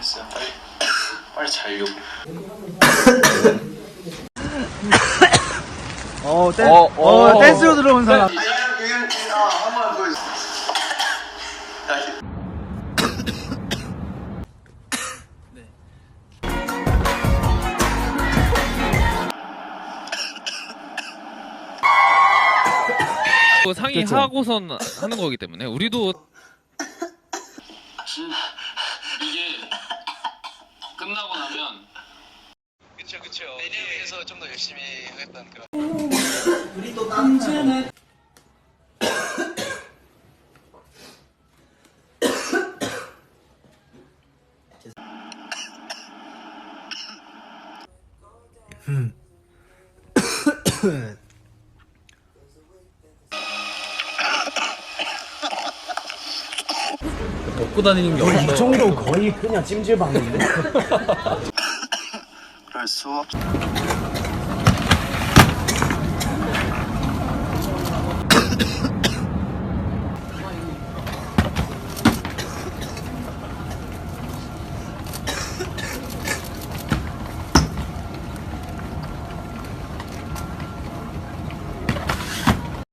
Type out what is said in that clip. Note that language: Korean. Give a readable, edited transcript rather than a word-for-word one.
모르겠어요. 빨리 자려고. 댄스로 들어온 사람. 한번 보여주세요. 상의하고선 하는 거기 때문에 우리도 이게 끝나고 나면 그쵸 내년에서 좀 더 열심히 하겠다는 그런 먹고 다니는 게 없어. 이 정도 거의 그냥 찜질방인데. 그럴 수 없.